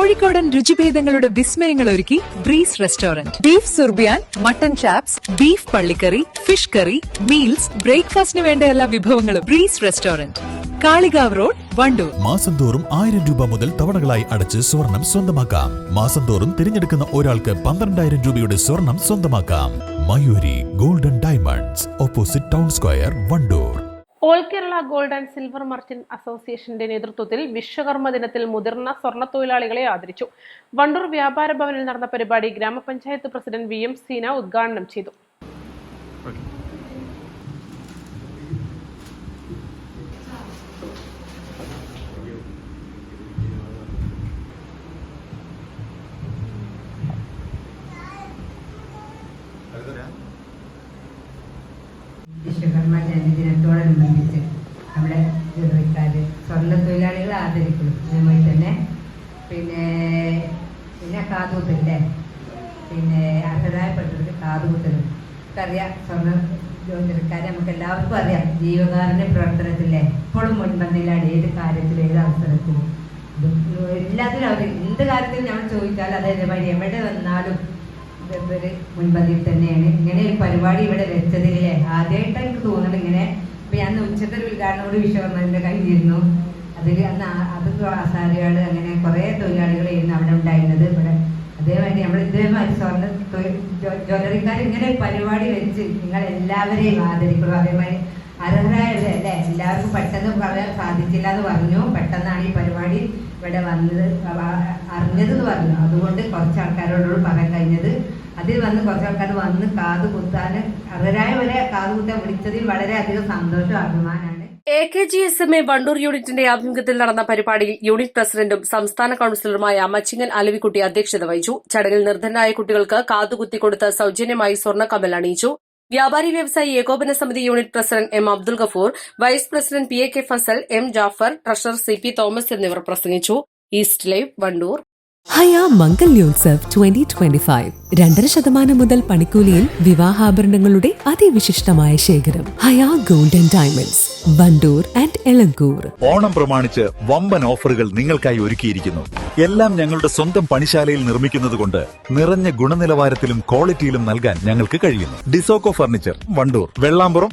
കോഴിക്കോടൻ രുചിഭേദങ്ങളുടെ വിസ്മയങ്ങൾ ഒരുക്കി Breeze restaurant. Beef surbiyan, mutton chops, beef പള്ളിക്കറി, ഫിഷ് കറി, മീൽസ്, ബ്രേക്ക്ഫാസ്റ്റിന് വേണ്ട എല്ലാ വിഭവങ്ങളും. Breeze restaurant, Kalikavu road, Wandoor. മാസം തോറും 1000 രൂപ മുതൽ തവണകളായി അടച്ച് സ്വർണം സ്വന്തമാക്കാം. മാസം തോറും തിരഞ്ഞെടുക്കുന്ന ഒരാൾക്ക് 12,000 രൂപയുടെ സ്വർണം സ്വന്തമാക്കാം. Mayuri golden diamonds, opposite town square, Wandoor. All Kerala gold and silver merchant അസോസിയേഷന്റെ നേതൃത്വത്തിൽ വിശ്വകർമ്മ ദിനത്തിൽ മുതിർന്ന സ്വർണ്ണ തൊഴിലാളികളെ ആദരിച്ചു. വണ്ടൂർ വ്യാപാര ഭവനിൽ നടന്ന പരിപാടി ഗ്രാമപഞ്ചായത്ത് പ്രസിഡന്റ് VM സീന ഉദ്ഘാടനം ചെയ്തു. വിശ്വകർമ്മ ജന്മദിനത്തോടനുബന്ധിച്ച് നമ്മുടെ ജോലിക്കാർ സ്വർണ്ണ തൊഴിലാളികളെ ആദരിക്കുന്നു. അതേപോലെ തന്നെ പിന്നെ കാതുകുത്തല്ലേ, അർഹരായപ്പെട്ടവർക്ക് കാതുകുത്തലും നമുക്കറിയാം. സ്വർണ്ണ ജോലിക്കാരെ നമുക്ക് എല്ലാവർക്കും അറിയാം. ജീവകാരുണ്യ പ്രവർത്തനത്തിലെ എപ്പോഴും മുൻപന്തിയിലാണ്. ഏത് കാര്യത്തിലും ഏത് അവസരത്തിലും എല്ലാത്തിനും അവർ എന്ത് കാര്യത്തിലും നമ്മൾ ചോദിച്ചാൽ അതേമാതിരി എവിടെ വന്നാലും ഇവര് മുൻപന്തിയിൽ തന്നെയാണ്. ഇങ്ങനെ ഒരു പരിപാടി ഇവിടെ വെച്ചതില്ലേ ആദ്യമായിട്ടാണ് എനിക്ക് തോന്നുന്നത്. ഇങ്ങനെ ഇപ്പൊ ഞാൻ ഉച്ചത്തെ ഒരു ഉദ്ഘാടനോട് വിശ്വകർമ്മന്റെ കഴിഞ്ഞിരുന്നു. അതിൽ അന്ന് അത് ആസാരികൾ അങ്ങനെ കുറെ തൊഴിലാളികളായിരുന്നു അവിടെ ഉണ്ടായിരുന്നത്. ഇവിടെ അതേമാതിരി നമ്മൾ ഇതേമാതിരി സ്വർണ്ണ ജ്വല്ലറിക്കാർ ഇങ്ങനെ ഒരു പരിപാടി വെച്ച് നിങ്ങൾ എല്ലാവരെയും ആദരിക്കണം. അതേമാതിരി അർഹരായവരെ അല്ലേ, എല്ലാവർക്കും പെട്ടെന്ന് പറയാൻ സാധിച്ചില്ല എന്ന് പറഞ്ഞു. പെട്ടെന്നാണ് ഈ പരിപാടി ഇവിടെ വന്നത് അറിഞ്ഞതെന്ന് പറഞ്ഞു. അതുകൊണ്ട് കുറച്ച് ആൾക്കാരോട് പറയാൻ കഴിഞ്ഞത്. അതിൽ വന്ന് കുറച്ച് ആൾക്കാർ വന്ന് കാത് കുത്താൻ അർഹരായവരെ കാത് കുത്താൻ വിളിച്ചതിൽ വളരെയധികം സന്തോഷം, അഭിമാനമാണ്. AKGSMA വണ്ടൂർ യൂണിറ്റിന്റെ ആഭിമുഖ്യത്തിൽ നടന്ന പരിപാടിയിൽ യൂണിറ്റ് പ്രസിഡന്റും സംസ്ഥാന കൌൺസിലറുമായ മച്ചിങ്ങൽ അലവിക്കുട്ടി അധ്യക്ഷത വഹിച്ചു. ചടങ്ങിൽ നിർധനരായ കുട്ടികൾക്ക് കാതുകുത്തിക്കൊടുത്ത് സൌജന്യമായി സ്വർണ്ണക്കമ്മൽ അണിയിച്ചു. വ്യാപാരി Vyavasayi Ekopana Samithi unit president M Abdul Gafoor, vice president PAK Fazal, M Jafar, treasurer CP Thomas എന്നിവർ പ്രസംഗിച്ചു. East Live, Wandoor. ഹയ മംഗല്യോത്സവ് 2025 2.5% മുതൽ പണിക്കൂലിയിൽ വിവാഹാഭരണങ്ങളുടെ അതിവിശിഷ്ടമായ ശേഖരം. Haya golden diamonds, Wandoor and Elankur. Onam പ്രമാണിച്ച് വമ്പൻ ഓഫറുകൾ നിങ്ങൾക്കായി ഒരുക്കിയിരിക്കുന്നു. എല്ലാം ഞങ്ങളുടെ സ്വന്തം പണിശാലയിൽ നിർമ്മിക്കുന്നതുകൊണ്ട് നിറഞ്ഞ ഗുണനിലവാരത്തിലും ക്വാളിറ്റിയിലും നൽകാൻ ഞങ്ങൾക്ക് കഴിയുന്നു. ഡിസോക്കോ ഫർണിച്ചർ, വണ്ടൂർ, വെള്ളാമ്പുറം,